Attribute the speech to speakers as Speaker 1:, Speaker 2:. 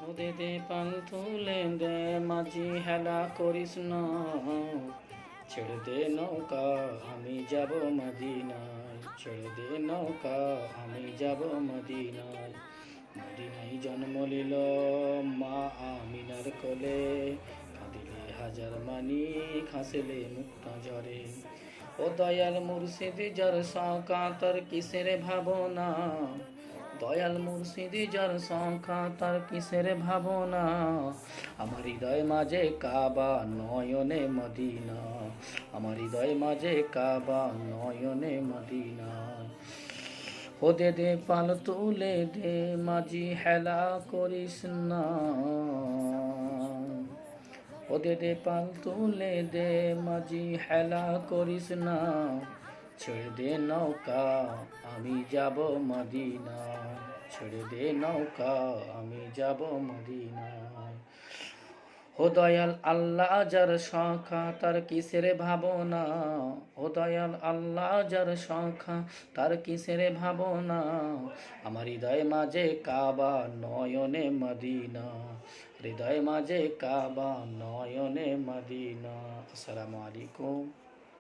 Speaker 1: ওদে দে পাল তুলে দে মাঝি হেলা করিস না, ছেড়ে দে নৌকা আমি যাব মদিনায়, ছেড়ে দে নৌকা আমি যাব মদিনায়। মদিনায় জন্ম নিল মা আমিনার কোলে, কাঁদিলে হাজার মানি হাসিলে মুক্তা ঝরে। ও দয়াল মুর্শিদ যার সাকা তার কিসের ভাবনা, দয়াল মুর্শিদ যার সংখ্যা তার কিসের ভাবনা। আমার হৃদয় মাঝে কাবা নয়নে মদিনা, আমার হৃদয় মাঝে কাবা নয়নে মদিনা। ও দে দে পাল তুলে দে মাঝি হেলা করিস না, ও দে দে পাল তুলে দে মাঝি হেলা করিস না, ছেড়ে দে নৌকা আমি যাব মদিনা, ছেড়ে দে নৌকা আমি যাব মদিনা। ও দয়াল আল্লাহ যার সংখ্যা তার কিসের ভাবনা, ও দয়াল আল্লাহ যার সংখ্যা তার কিসের ভাবনা। আমার হৃদয় মাঝে কাবা নয়নে মদিনা, হৃদয় মাঝে কাবা নয়নে মদিনা। আসসালামু আলাইকুম।